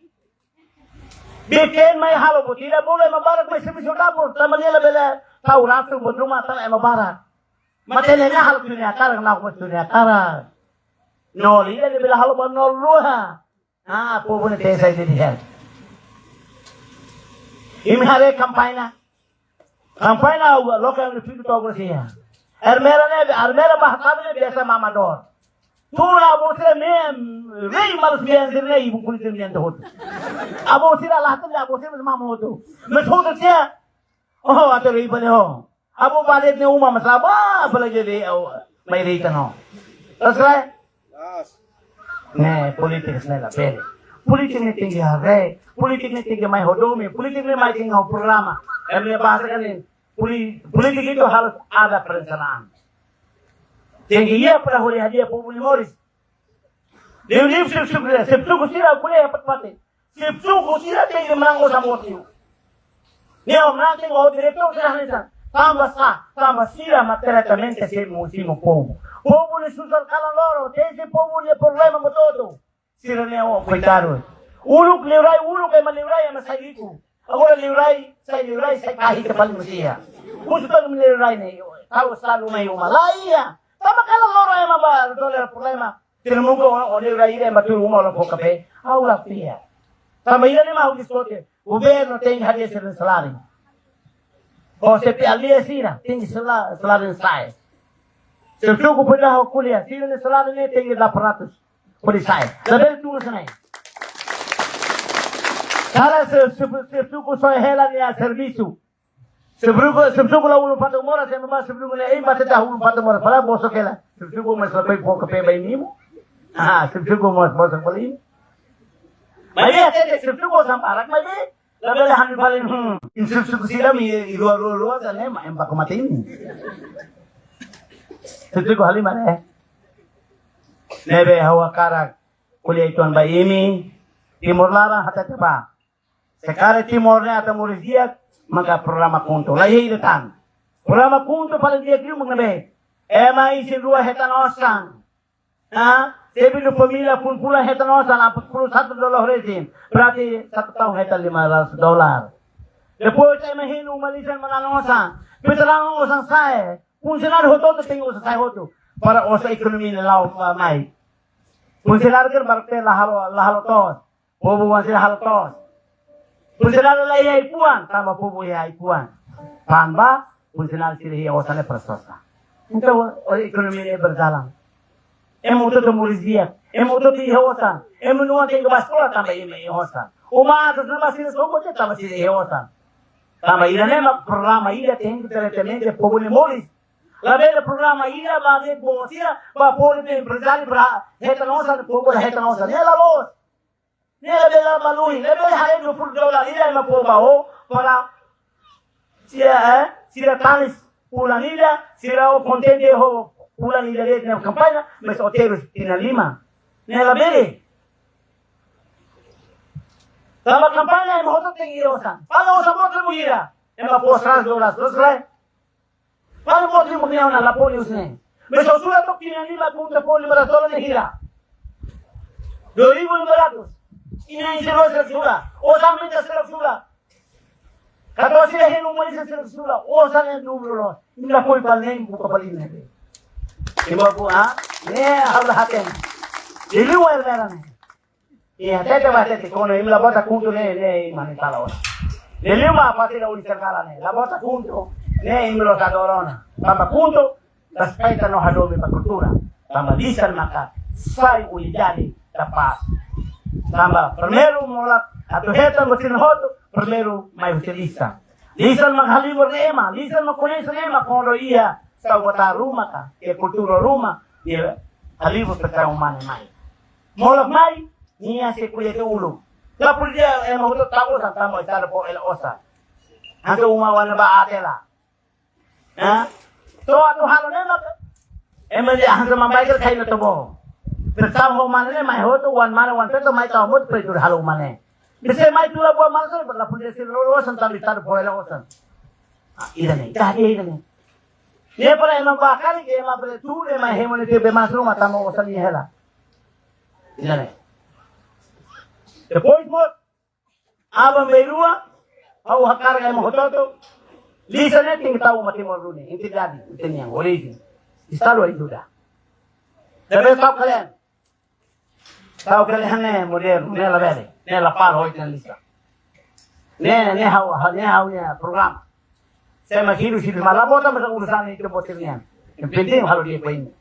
Bigten may halo po. Tila boleh mabarak may servisyo dapur. Tama nila bela tahu langsung buat rumah tama mabarak. Matele na halo dunia karang na ko dunia karang. No, ila ni bela halo ba no ruha. Po bune te sai di hel. Imhare kampanya. Kampanya lokal ni pitu tahu bersia. Armera bahkan ni biasa mamador. Tura abo sila rei malas bian sila ibu kulit bian tu. Abo sila lahtan abo sila mama tu. Meshoda siya. Oh atau rei bane ho. Abo balik ni umma masaba apalagi di may rei tano. Terus kaya? Ne politik nila pere. Politik ni tinggi hari. Politik ni tinggi may hodomi. Politik ni may tinggi programa. Kami bahasa kan politik itu harus ada perencanaan. Tinggi ia pernah boleh hadiah Pobo Moris. Dia sepsuku sila kuliah dapat mati. Sepsuku sila tinggi menanggung sama otiu. Dia menanggung o direktur sila nisa. Tambah sila materialmente si Pobo. Pobo ni susal kalang loro. Tesi Pobo ni problema mo todo. Sila niya o koitaro. Uluk kay malibray ang masayiku. Agora livrai, sai kahit kapal mo siya. Kung sutan mo livrai na iyo, tapos lalo may umalaya. Tama ka lang loro ay mabal, doler problema. Tinamong ko, o livrai rin, matulong mo lang po kape. Aula piya. Tama yun ni mahugis ko, gobyerno tingin hadiya sila salari. O sepi alia sila, tingin salari say. Sepsuko po na ako kuliah, sila ni salari niya tingin 800. Pulisay. Sabi tulo sa na Cara sepsuko soy hela niya servisu. Sepsuko la ulo pato mora, se mama sepsuko na ay matata ulo pato mora. Para boso kela. Sepsuko mas lapay po kape bay nimo. Sibsugo mo sa palim. May ate sibsugo sa parak may be. Labi han palim sibsugo sila mi iruwa sa ne maem pa kumatin. Sibsugo halim mare. Nebe hawa karak kuliah ituan baimi Timor Lara hata ba. Sekarang Timor ne ata murid dia maka programa kunto. Lahi datang. Programa kunto paling dia kirim mengabe. Emai isin dua hetan osang. Tapi lu pemila pun pula hetan osang $41 rezim. Berarti 1 tahun hetan $500. Depois saya mahinu malisan manang osang. Peterang osang saya. Funcionário hoto tinggal osang saya hoto. Para osa ekonomi na mai. Funcionário kan barte lahalo tos. Pobo wansi lahalo tos. Funcionário lai ai puan, tama pobo ai puan. Panba funcionário sila hiya osa ne prasosa. Então o ekonomi ne berjalan. Emo to murid dia. Emo to ti hosa. Emo nuan tinggal baskola tama ime hosa. Uma atas nama sila sobo je tama sila hosa. Tama ira ne programa ira tem diretamente pobo ne moris. Label programa ira ba de bosia ba poli de empresário para retanosa povo retanosa nela voz nela bela malui label hare no por dola ira ma poba o para sira talis pulanila sira o contente ho pulanila de na campanha mas hotelos tina Lima nela bele tama campanha mo hoto tengirosa para o sabotro muira ema postras dolas dosrai Paano mo din magnaw na lapoli usne? May susula to kinanila kung tapoli $100 na hira. $2,000. Inaisiro sa sula. O sa minta sa sula. Kato sila hinumali sa sula. O sa nga nubro. Hindi na po ipalneng buka palin na. Diba po ha? Habla hatin. Diliwa el meron. Tete ba tete. Kono imla bota kunto ne manitala o. Diliwa pati na ulisan kala ne. La bota kunto. Ne imlo sa dorona. Tamba punto, respeita no hadomi pa kultura. Tamba lisan maka sai ulijali da paz. Tamba primeiro mola atuheta mo sinhoto, primeiro mai utilista. Lisan maghalibor ne ema, lisan makonesa ne ema kono iya sa wata ruma ka, e kultura ruma, e halibor pa umane mai. Molak mai, niya se kuya ke ulo. La pulia ema huto tawo sa tamo itala po el osa. Hanggang umawan na ba atela? So ato halo ne mak emeli ahang mambaikal khay na to bo bersam ho mane ne mai ho to wan mane wan to mai ta mot pre tur halo mane bise mai tula bo mane so la pulis se lo san ta bitar po ela osan ida ne ta ida ne ne para emang bakal ke emang pre tu ne mai hemone te be masru mata mo osan ni hela ida ne depois mo aba merua au hakar ga mo hoto to Lisa ne ting tahu mati moruni, inti jadi, inti yang origin. Istalo itu dah. Tapi tahu kalian ne modern, ne label, ne lapar hoi dan Lisa. Ne hau ya program. Saya masih hidup malah bota masa urusan itu botirnya. Yang penting harus dia pain.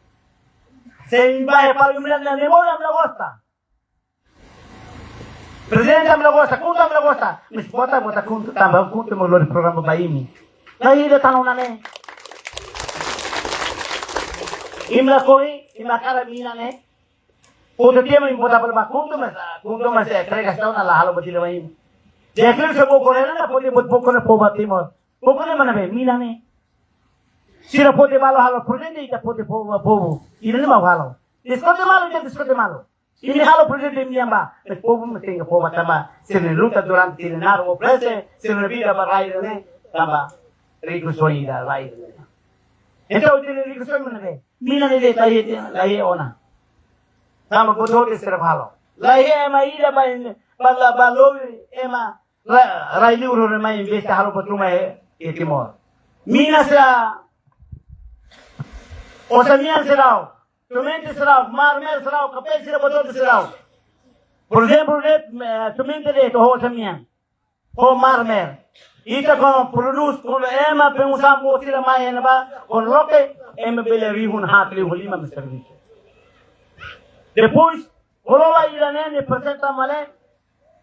Saya ibahe paling milan ne mo yang lagosta. Presidente am lagosta, kunta am lagosta. Mis bota kunta tambah kunta mo lor program baimi. Lahi da tanong na ne. Imla koi, imla kara mina ne. Puto tiya mo impota pala kunto mas kregas daw na lahalo ba sila mahim. Deklir sa buko na pwede buko na po ba timor. Buko na manabe, mina ne. Sila pwede malo halo, presidente ita pwede po ba po. Ina na halo. Diskote malo ita diskote malo. Ini halo presidente miyamba. Nagpobo mo tinga po ba tama. Siniluta durante tinanaro o prese. Sinabida ba rayo ne. Tama. Rico Soida, right? Então, ele Rico Soida, né? Mina ne lahi ona. Tama bodoh de ser halo. Lahi ema ida ba lobi ema raili uro ne mai investe halo patruma e Timor. Mina sa Osamian serau, Tumente serau, Marmel serau, Capel serau, bodoh de serau. Por exemplo, Tumente de Osamian, o Marmel. Ita como produz como ema pensamos sila mai na ba con roque ema bele rihun hatli hulima me serviço. Depois olola ila ne presenta male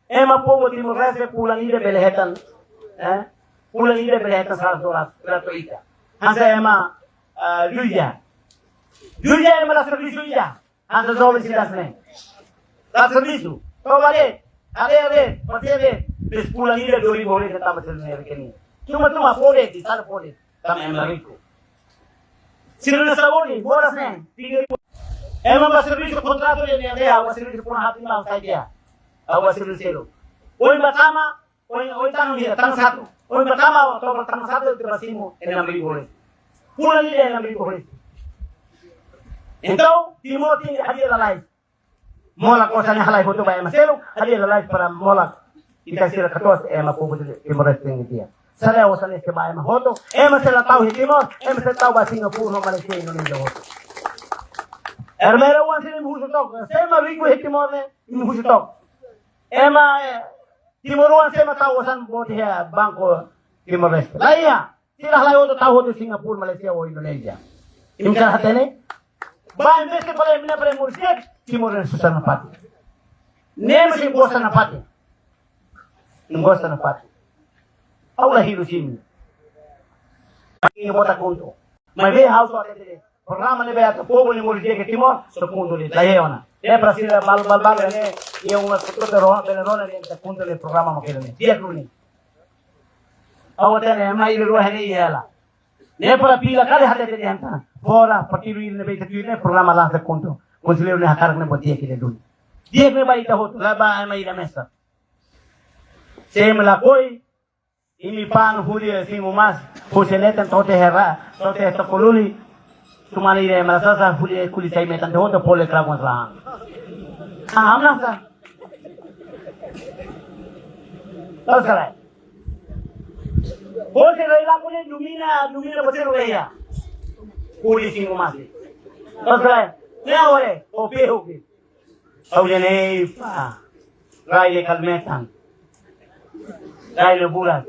ema povo Timor Leste pulanide bele hetan pulanide bele hetan $100 gratuita. Hansa ema Julia ema la serviço ida Anda jovem sila sila. Dá serviço. Então, vale. Ale. Pati ale. Bes pula nila dori bole sa tama sila nila kini. Tuma pole. Di sana pole. Tama em lariko. Sila na sa bole. Boras na. Emang ba serviço kontrato niya niya. Awa serviço po na hati na sa dia. Awa serviço. Oy matama. Oy tanong niya. Tanong satu. Oy matama. Oy tanong satu. Terpasimo. Enam bole. Pula nila enam bole. Então, Timothy hadir lalai. Mola kosanya halai foto ba maselo hadir lalai para mola dikasih katos mapupo Timor Leste dia. Saya wasane ke ba hoto masela tahu Timor masela tahu ba Singapura no Malaysia Indonesia hoto. Ermero wan sini muhusu tok. Sema riku Timor ne muhusu tok. Timor wan sema tahu wasan bot ya Bangko Timor Leste. Laya, sila halai hoto tahu hoto Singapura Malaysia o Indonesia. Imkan hatene ba en vez que para mina para murciak Timor Leste na pati. Nem se gosta na pati. Não gosta na pati. Aula Hiroshima. Ini bota conto. Mas vê house até programa ne beata povo ni murciak Timor so conto le dayeona. Para sila bal ne eu uma foto de roa benerona ne conto le programa makele. Dia kruni. Awata ne mai roa ne yela. Ne para pila kali hade de anta. Fora partido ne be tatuine programa la se conto. Conselheiro ne hakarak ne botia kile dun. Dia ne baita hoto la ba mai la mesa. Semla koi imi pan huri singu mas poseleta tote hera tote tokoluli tumani re malasa huri kuli sai metan hoto pole kra la. Amna sa. Terus Boleh rela kune lumina betul ya. Kuli singu masih. Terus ne awale oke. Awale ne pa. Rai kalmetan. Rai bulan.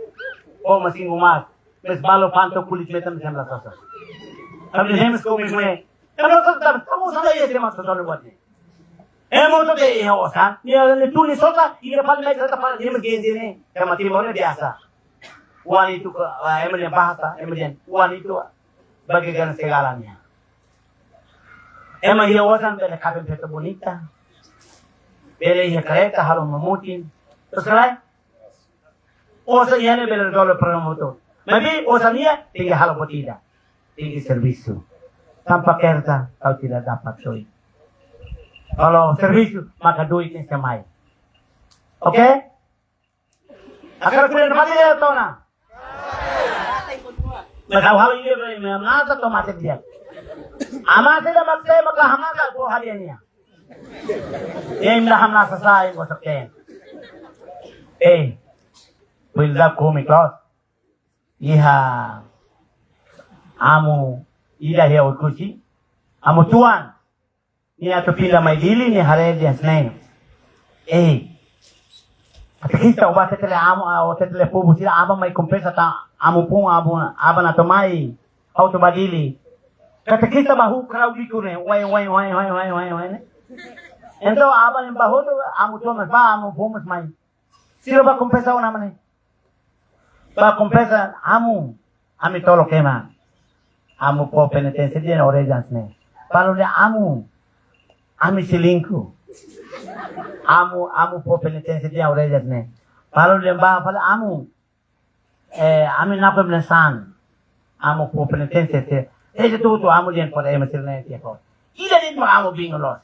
O masingu mas. Mes balo panto kulit metan semla sasa. Kami hemes ko misme. Kalau kamu salah ya tema soal buat ni. Emo to de hosa. Ni tu ni soka, ini pal mai kata pal ni mgenzi ne. Kama timor biasa. Wan itu emergen bahasa, emergen. Wan itu bagian segalanya. Emang dia wasan bela kabin peta bonita. Bela ia kereta harum memutin. Terus lain. Osa iane bela dole promotor. Tapi osa dia tinggi harum tidak. Tinggi servisu. Tanpa kereta kau tidak dapat duit. Kalau servisu maka duitnya semai. Oke? Agar kalian mati ya tona. Macam hal ini menasa otomatis dia. Amat tidak maksai maka hamasa ko haliannya. Yang dah hamasa saya ko sakten. Wilda komi kelas. Iha amu ida he utkuci. Amu tuan. Ni atau pila mai dili ni hare dia senai. Kita ubah setele amu setele povo sila aba mai kompensa ta amu pun aba na tomai auto badili kata kita bahu krau dikune wai então aba em bahu to amu tomas ba amu pomas mai sila ba kompensa ona mane ba kompensa amu ami tolo kema amu po penitense dia orejans ne palu dia amu ami silingku amu po penitense dia orelhas ne palu lembah fala amu ami napa melasan amu po penitense te tu amu dia pada emasil ne dia ko ida dit mo amu bingolos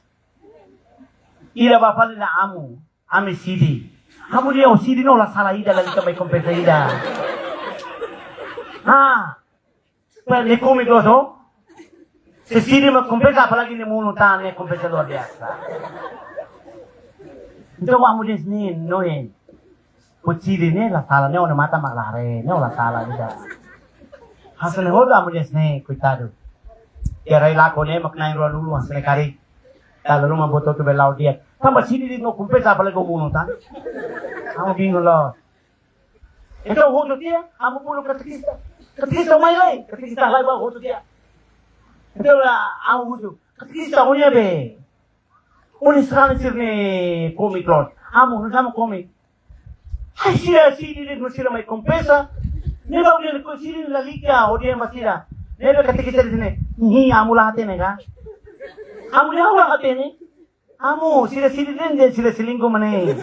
ida ba fala na amu ami sidi amu dia o sidi no la sala ida lagi kamay kompensa ida pa le come doso se sidi ma kompensa apalagi ni munu tan ne kompensa luar biasa. Então vamos dizer não é o tiri ne la sala ne ona mata maglare ne la sala ida hasane ho vamos dizer coitado ya rai la ko ne maknai ro lulu hasane kari kalau rumah boto tu belau dia tambah sini di no kompensa apalagi munu tan kamu bingung lo itu hoto dia kamu puluh ketika mai lai ketika lai ba hoto dia itu lah kamu hoto ketika honya be Oni sekarang sini komik lot. Amu sama komik. Hai sini ni sila mai kompensa. Neba udah ni sini lagi kya? Odi yang masih dah. Neba ketika kita di sini. Ni amu lah hati nega. Amo ni hawa ka ni. Amo sila din sila silinggo man eh.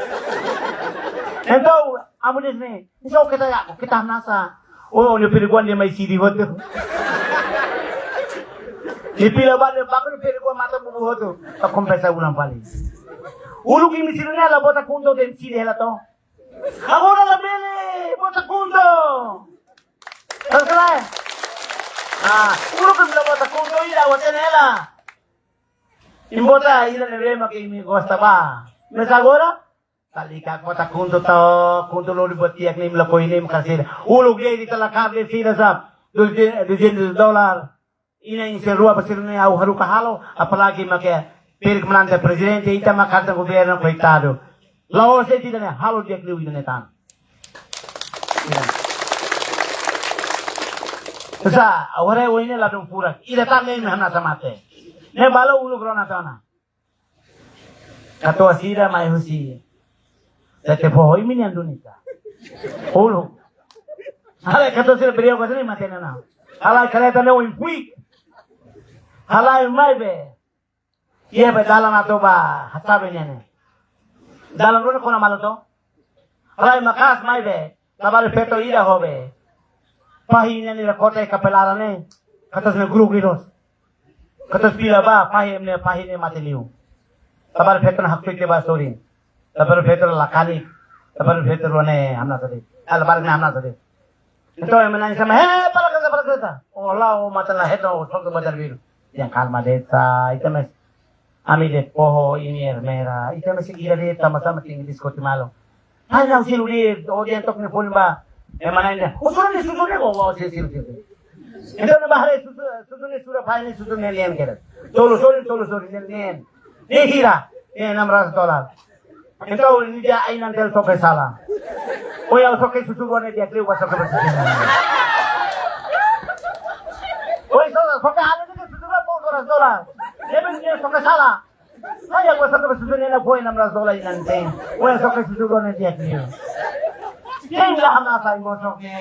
Então, amo ni. Iso kita nasa. Oh, ni piriguan dia may sidi hoto. Ni pila ba ni bakit piriguan mata bubu hoto. Tak kompesa ulang paling. Ulu kimi sila na bota kundo den sidi hela to. Agora la bene, bota kundo. Terus ulo kimi la bota kundo ila watenela. Imbota ila nebe makimi gosta ba. Mas agora talika bota kundo to, kundo lo libatiak ni mla koinim kasi. Ulo gay di talakable sila sa $200. Ina inserua pa sila na haru kahalo apalagi make pirik manante presidente ita makata gobyerno koitado. Lao se tidak ni halo dia keliu ini tan. Sa aware ini ladung pura. Ida tan ni mana samate. Ne balo ulu krona tana. Kato asira mai husi. Tete pohoi mini andunika. Ulu. Hala kato sira beriau kasini mate na. Hala kereta ne uimpui. Hala mai be. Iya be dalam atau ba hatabe ni. Dalam runa kona malo to? Alay makas may be. Tabal peto ira hobe. Pahinya ni kota kapelaran ni. Katas na guru giros. Katas pila ba pahin matiliu. Tabal peto na hakpik ba story. Tabal peto lakali. Tabal peto ne hamna tadi. Tabal na hamna tadi. Ito ay manang sama para kata. Oh lao matala heto sok badar biru. Yang kalma desa ito mas Ami de poho ini mera. Ita masih gira de sama-sama tinggi di skoti malo. Hai na silu de odian tok ni phone ba. Emana ina. Usura ni susu ne go silu. Ito na bahare susu ni sura phai ni susu ne lian kera. Tolo lian. Ni hira. $600. Ito ni dia ainan del soke sala. Oya soke susu ne dia kriu ba soke ba. Oy soke hale ni susu ba $400. Eben dia soke salah. Saya gua soke susu ni na poin $600 inante. Gua soke susu ni dia kriu. Yang lah hamna sai mo soke.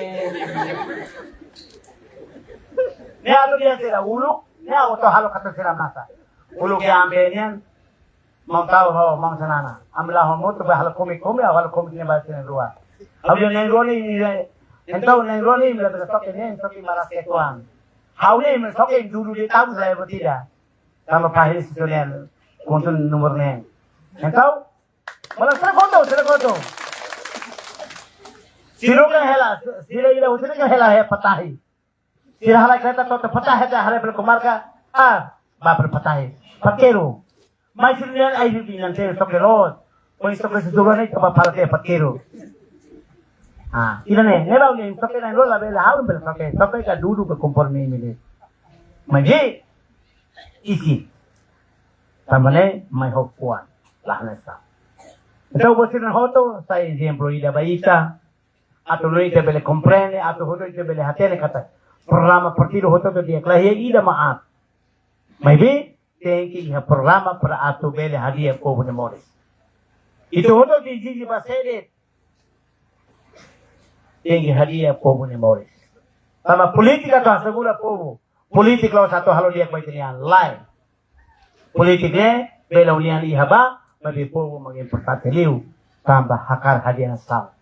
Ne alu dia sira ulu, ne auto halo kata sira nasa. Ulu ke ambe nian mau tahu ho mau sanana. Amla ho mo to ba halo komi awal komi ni ba sina ruwa. Abio nengroni entau nengroni mila soke ni soke maras ke tuan. Haule me soke dulu dia tahu saya tidak. Sama pahil situlian kuntun nomornya. Engkau malah saya foto. Siro ka hela, siro ila usine ka hela he patahi. Siro hala kereta to patah he hale bel kumarka. Baper patahi. Pakero. Mai situlian ai di nanti sokerot. Poi soke situlian itu ba palke pakero. Ila ne ba uni soke na rola bela haun bel soke ka dulu ke kompor ni mile. Maji isi tamane mai hokwan lah nesa então você não hoto sai exemplo ida baita atau noi te bele comprende atau hoto te bele hatene kata programa partido hoto te dia klahi ida maat mai be tem que programa para atau bele hadia povo de mores itu hoto di jiji basede tem que hadia povo de mores sama politika ka segura povo politik lo satu halo dia baitinian lain politiknya bela unian ihaba magi povo magi importante liu tambah hakar hadiah sal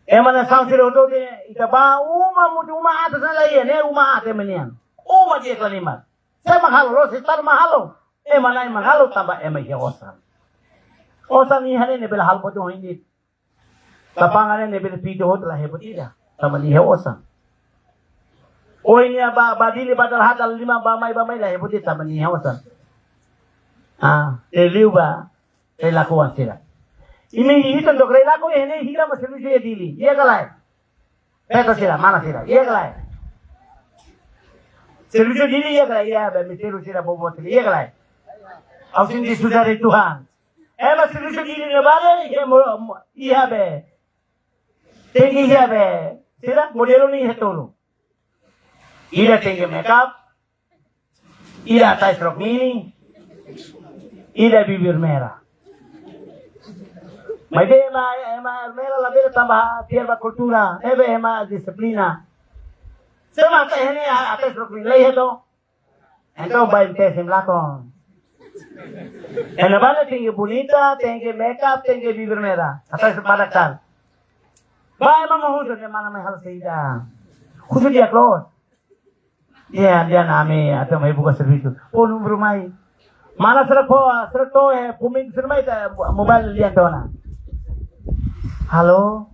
emana sang siro do de itaba uma atas na lain uma ate menian uma dia kalimat saya mahalo lo sitar mahalo emana mahalo tambah emai osan ni hane ne bela hal bodo hindi tapangane ne bela pito hot la hebot ida tambah ni osan oh ini badili badal hadal 5 bamai lah hebot ida tambah ni osan liu ba lakuan sila. Ini hitan dok laku ini hira masih lucu ya dili. Iya kalai. Beto sila mana sila. Iya kalai. Selucu dili iya kalai. Iya be lucu sila bobo sila. Iya kalai. Ausin di saudari Tuhan. Masih lucu dili ne bale iya be. Tinggi iya be. Sila modelo ni hetolo. Ida tinggi makeup. Ida atas rok mini. Ida bibir merah. May merah label tambah tierra cultura. Ebe disiplina. Sama ini atas rukmin lay ito. Ito 20 lakon. En la banda tiene bonita, tiene makeup, tiene vivir mera. Hasta se para tal. Ba emang khusus yang mana mahal sehingga khusus dia close. Dia nami atau mai buka servis tu. Oh nomor mai. Mana serak to puming sermai mobile lian dona. Halo,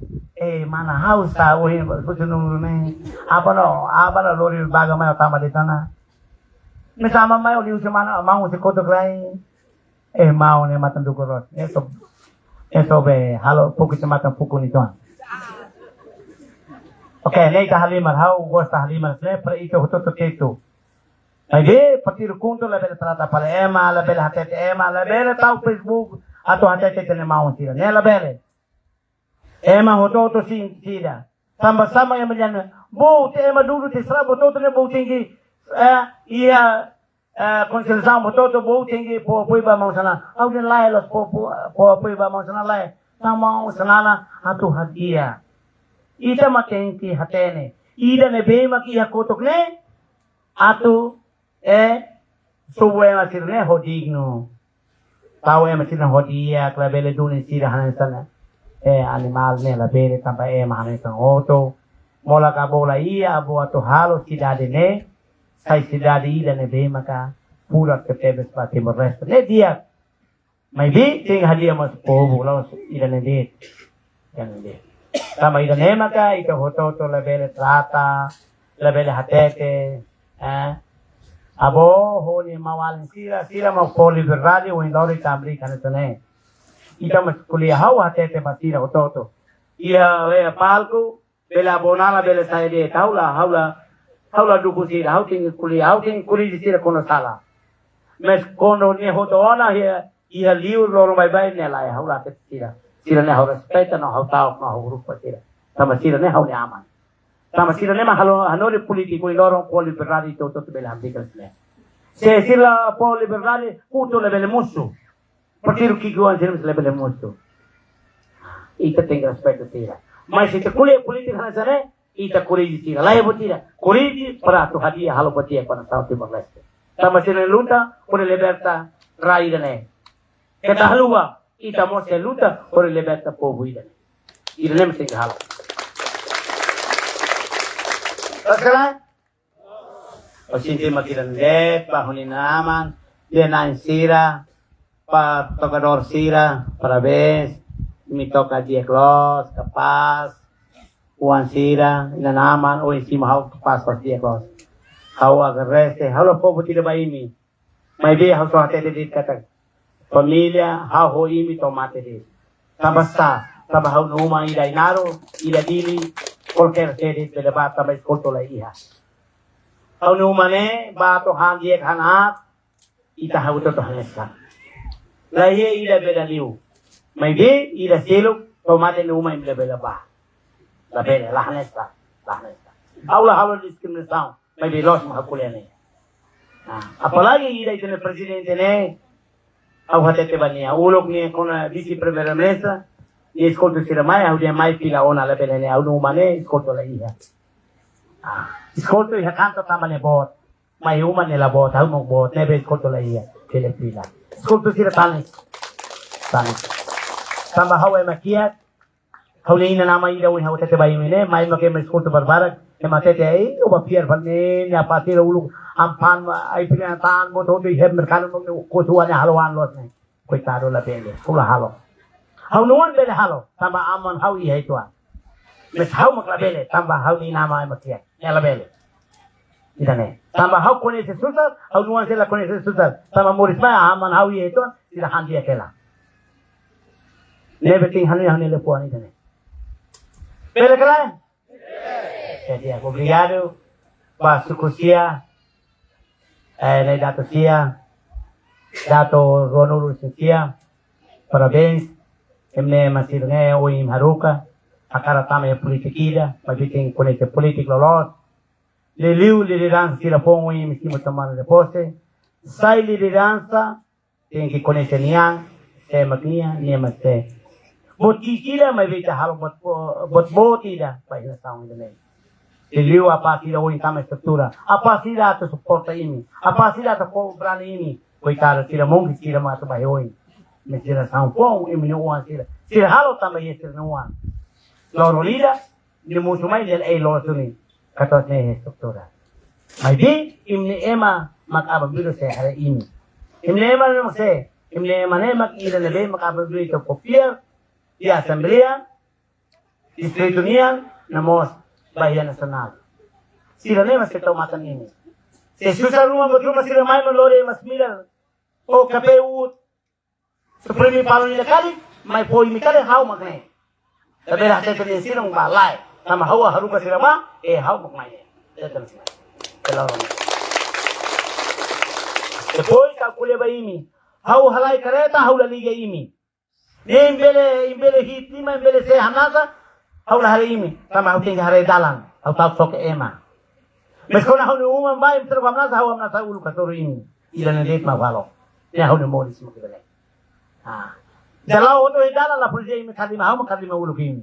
mana house tahu ini khusus nomor mai. Apa no lori baga mai utama di sana. Mesama mai oli usman mau se koto krai. Mau ne matan dukurot. Eso be halo pukul matan pukul ni tuan. Oke, ini tahliman, hau gos tahliman, sempre itu hoto itu. Jadi, partir kunto lebel trata para ema, lebel hatete ema, lebel tahu Facebook atau hatete tene mau sira. Ne lebel. Ema hoto sira. Sama-sama yang menjana. Bu, te ema dulu te sera hoto ne bu tinggi. Ia konsensam hoto bu tinggi po iba mau sana. Au den lai los po iba mau sana lai. Sama sana atau hadiah. Ita matenki hatene. Ida ne bema ki hakotok ne. Atu suwe masirne hodigno. Tahu masirne hodia klabele dunia sira hanan sana. Animal ne la bele tampa mahanan sana oto. Mola ka bola ia abo atu halo sidade ne. Sai sidade ida ne bema ka pura ketebes pa Timor Leste. Ne dia. Maybe ting hadiah mas pobo lawas ida ne dia. Jangan dia. Sama ida nemaka, ika hototo labele trata, labele hatete, abo honi mawalin sira ma poli verradi o indori tambri kanetone. Ika mas kuliah hau hatete masira hototo. Ia palku, bela bonala bela saide haula duku sira, hau ting kuliah sira kono sala. Mes kono ni hotoona ia liu loro bai ne lai haula sira. Sira ne hau respeta no hau tau no hau rupa sira. Sama sira ne hau ne aman. Sama sira ne hanore politiko i loro po liberali to bela hamdikal sile. Se sira po liberali puto lebele musu. Partiru ki guan sira lebele musu. Ita tenga respeta sira. Mas ita kuliah politik hana sare ita kuriji sira. Lai botira. Kuriji para tu hadiah halo botia para tau Timor Leste. Sama sira luta por libertà raida ne. Kata halua ita mo se luta por libertà povo ida. Ida nem se halo. Sekarang Osinti makiran de pahuni naman de nan sira pa tocador sira parabéns me toca dia clos capaz uan sira ina naman o encima hau capaz pas dia clos hau agarreste hau lo povo tira baimi mai be hau so hate de kata familia hau ho imi tomate de tabasta taba hau numa ida inaro ida dili cualquier sede de debate taba escolto la hija hau numa ne ba to han dia hanat ita hau to haneska la ye ida bela liu mai be ida selo tomate numa imle bela ba la bela la haneska hau la halo discriminação mai be los ma kulene apalagi ida itu presidente ne au hatete bania ulok ni kona vice primera mesa ni escolto sira mai au dia mai pila ona la bela ne au numa ne escolto la hija escolto i canto tamane bot mai uma ne la bot au mo bot ne be escolto la hija tele pila escolto sira tane sama hawa makiat haule ina nama ida ui hawa tete bai mene mai make me escolto barbarak e matete ai o ba pier vanne ne apatira ulu ampan ai pina tan mo to de heb merkano no ko tuane haloan los ne coitado la pele pula halo hau nuan bele halo sama amon hau i hai tua mes hau makla bele tamba hau ni nama ai makiat ne la bele ida ne tamba hau kone se susar hau nuan se la kone se susar tamba morisma amon hau i hai tua ida handia kela ne beting hanu le puani ida ne bele kala jadi obrigado pa sukusia nei dato sia dato Ronaldo sia parabéns emne masirnge o im haruka akara tame politikida magiting konete politik lolos le liu lideranza sira pongo im simo tomar de pose sai lideranza tem que conhecer niang se magnia ni mate botikila mai vita halo botida pai na saung de lei Liu apa sila o tama estrutura apa sila to suporta ini apa sila to cobran ini Coitado, tira mong, tira mata bayoy. Me tira sampong, e minuan tira. Tira halo também esse nuan. Loro lida, ni mucho mais del ei loro tuni. Katot ne estructura. Mas di, imni ema makababilo se hara imi. Imni ema no se, imni ema ne makira nebe makababilo ito copiar, di asamblea, Distrito Union, namos Bayan Nacional. Sila ne mas kita matan ini. Se susah rumah betul masih ramai melore mas miral. O KPU Supreme Palo ni kali, mai poi mi kali hau magne. Tapi lah saya tulis sila ng balay. Nama hawa haruka sila ma, hau magne. Tetan sila. Kelaro. Depois kalkule ba imi. Hau halai kareta hau laliga imi. Ne imbele hit lima imbele se hanasa hau lahari imi. Sama hau tinggal hari dalang. Hau tau sok ema. Meskona hau ni umam bayi terus hamnasa hau hamnasa ulu katoro imi. Ilan ndet ma walo. Ne hau ni molis mo kibele. Jalau itu dalam la polisi ini kali mau ulu kini.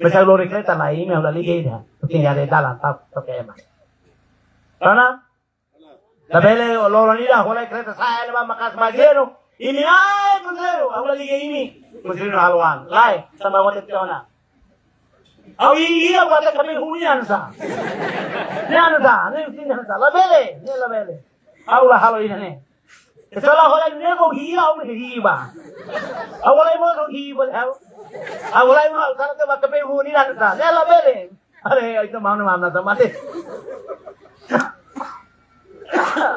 Misal lori kereta lah ini udah lihat dah. Tinggal di dalam tak emang. Karena labele loro ni dah oleh kereta saya ni makas magero. Ini magero, udah lihat ini. Muslim haluan, lai sama wanita tiona. Awi iya buat kami hunian sa. Ni sini sa. Labele. Allah halu ini ni. Salah orang ni kau hiya hiba. Awalai mo hiba hal. Awalai mo kalau tu baca pehu ni nak tak. Nela bele. Are itu mau nama sama deh.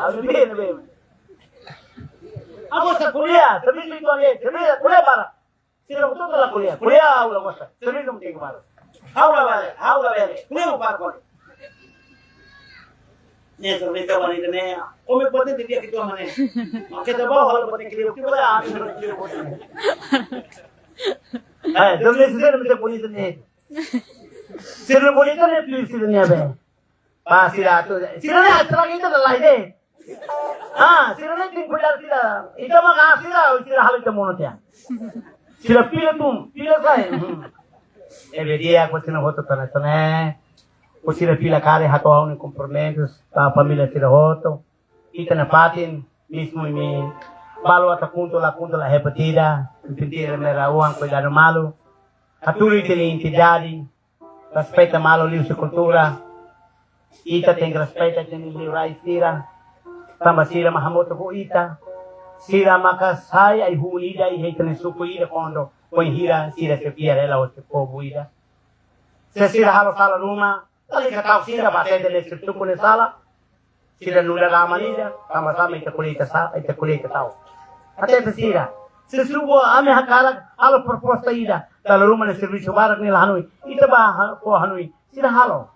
Aduh bele. Aku kuliah, tapi itu aja. Kuliah para. Sila betul kalau kuliah. Kuliah ulah masa. Tapi kamu tinggal para. Hau bele. Kuliah mau para kau. Ni sebenarnya wanita ni, kami pasti dia kita mana. Kita bawa hal pasti kita boleh ambil kita boleh. Demi sesuatu mesti wanita ni. Sesuatu wanita ni please sesuatu ni apa? Pasti lah tu. Sesuatu ni asal kita lalai deh. Sesuatu ni ting kuliah sila. Itu mah kasih lah, sila hal itu mono tiang. Sila pilih saya. Dia aku sini hoto tanah. O sila pila kare hatuaw ni compromisos sa pamilya sila hoto. Ita na patin mismo mi balo at punto la hepatida, impintira merauang cuidado malo. Patuloy tini intidadi, respeita malo liw sa kultura. Ita ting respeita tini liwray sira. Tama sila mahamoto ko ita. Sila makasay ay huida ay tani suko ida kondo. Kung hira sila sa piyarela o sa pobo ida. Sa sila halo sala rumah. Kali kata sila batay dari situ kuni sala, sila nula ramanida, sama-sama ita kulita tao. Ate sila, sesuatu ame hakarak halo proposta ida, dalam rumah ni servisyo barak nila hanui, ita ba ko hanui, sila halo.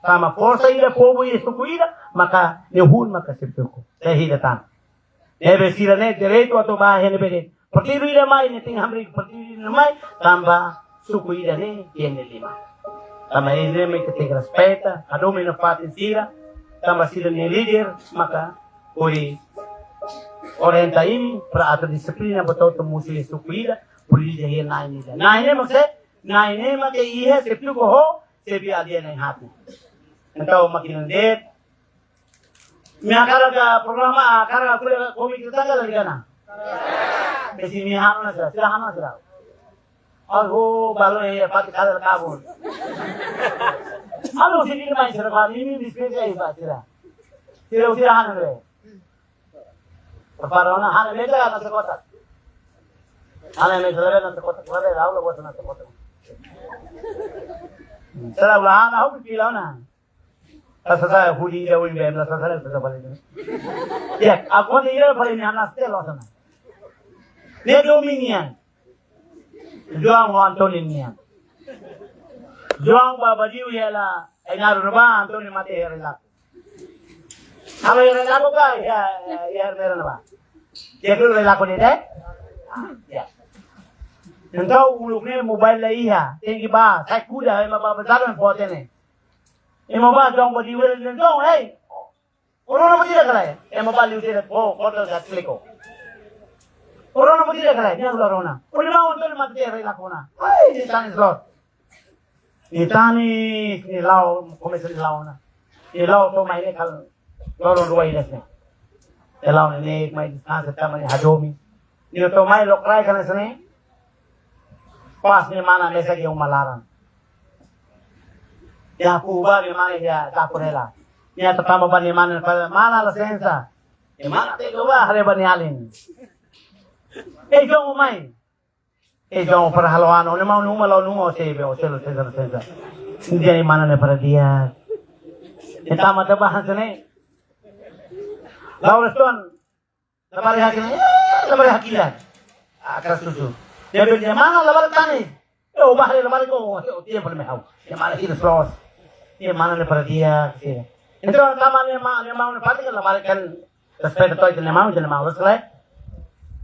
Sama forsa ida pobo ida suku ida, maka nehun maka servisyo ko. Dahil tan. Ebe sila ne direito ato bahay ni bede. Partido ida mai ni ting hamri partido ida mai, tamba suku ida ne tiene lima. Tama ini mereka tinggal respeta, ada mina patin sila, tama sila ni leader, maka uri orienta ini para atur disiplina betul tu musuh sukuida, puri dia naik ni. Naik ni maksud iya sepuluh koho, sebi ada yang hati. Entah makin lanjut. Miakara ka program akara kuliah komik kita lagi kana. Besi mihan na sila hana sila. Aku balu pati kadal kabun. Halo sini main serba ini display saya sila. Sila hana le. Parona hana le jaga na sekota. Hana me sala na sekota, kare raul lo na sekota. Sala hana ho pila na. Asasa hudi ya win bem la sala sa bale. Ya, aku ni ira bale ni hana stelo sana. Ne dominion. Juang Antonin niya. Juang babadiw yala ay naroon ba Antonin mati herelak. Ano herelak ko ka? Ya meron na ba? Ya ko herelak ko nito? Ya. Nentaw ulok ni mobile la iha. Tingi ba? Sa kuda ay mababasaro ang pote ni. Imo ba juang badiw yala nentaw hey. Oro na matira kalay. Imo ba liutin ko koto sa kliko. Orang apa tidak kalian? Yang luar mana? Oleh mau untuk mati rela kona. Hai, ini slot. Ini lau komisi lau na. Ini lau tu main kal lawan dua ini sih. Elaw ni may distansya tama ni hadomi. Ni to may lokray kana sini. Pas ni mana mesa yung malaran. Ya kuba ni mana ya takunela. Niya tatama ba ni mana la sensa. Ni mana te kuba hare ba ni alin. Jong umay. Jong para halawano ni mau numalaw numo sebe o selo sensa. Hindi ni mana ne para dia. Tama tabahan sini. Lawan tuan, lebar hakilan, akas susu. Dia bilang mana lebar tani? Oh bahaya lebar ko, dia pernah tahu. Dia mana ini frost, dia mana lebar dia. Itu tama ni mau ni pati kan lebar kan, respect tu itu ni mau, selesai.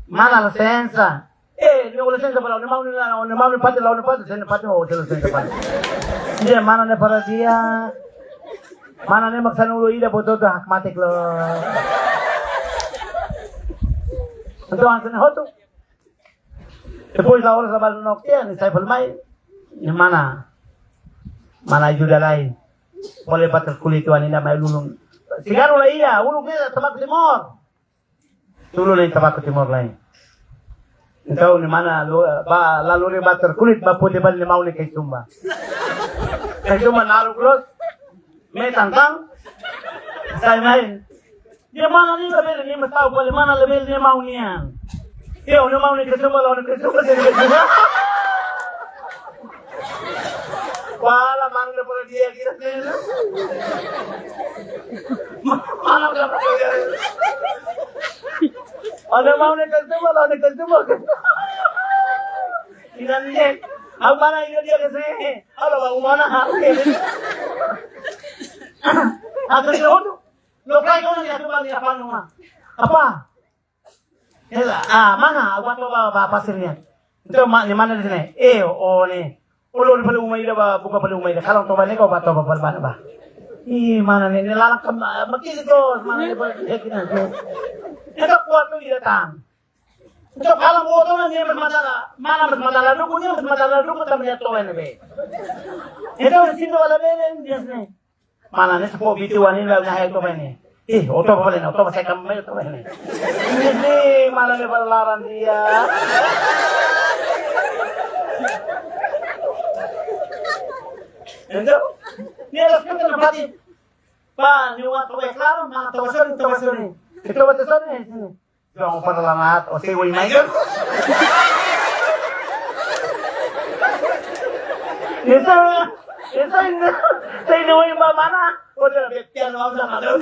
Mana lisensa? Ni lisensa pala, ni mau ni pati, oh lisensa pati. Dia mana lebar dia? Mana ni magsanulo ida boto to hakmatik lo. Ito ang sinahoto. Depois la hora sa balunok yan, ni Saiful May. Ni mana judalay. Boleh batal kulit wan ina may lulong. Sigaro la iya, ulong nila tabak timor. Tulo na yung tabak timor lain. Ito ni mana lalu rin batal kulit ba pwede ba ni mauli kay Tumba. Kay Tumba nalo cross. May tantang. Say may. Dia mana ni level ni tahu boleh mana level ni mau ni yang. Ni mau ni kesemua lawan kesemua dia. Wala mana level dia kira ni. Mana level dia. Ada mau ni kesemua lawan kesemua. Ini ni. Ang mana ini dia kasi. Ano ba umana ha? Ako ni Hodo. Lokay ko na ako ba ni apa numa? Apa? Mana agwat ba pasir niya? Ito ni mana di sini? O ni. Ulo ni pala umay ba buka pala umay. Kalong to ba ni ko ba to ba ba? Mana ni nilalak ka makikito mana ni ba hekinan. Ito kwarto ida tam. Ito kalang mo to na niya mana madala ruko niya madala ruko tam niya to na be. Ito sino wala be ni. Mana ni sepo bituan ini na hay to ba ni. Oto pa pala na, oto pa sa kamay to ba ni. Hindi mana ni palaran dia. Endo. Ni alas ka na pati. Pa, ni wa to ba klaro, mana to basuri. Ito ba to ni? Yung panalangat o si Way Michael. Ito sa inuwi ba mana? O na betian mo sa malo.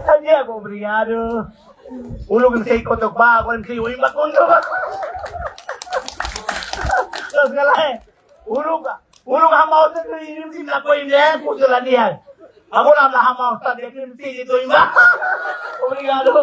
Ay ako obrigado. Ulog sa ikotok ba ako si Way Makondo ba? Terus galay. Ulog hamaw sa inim si na ko ine putulan diyan. Ako lang na hamaw sa diyan si dito iba. Obrigado.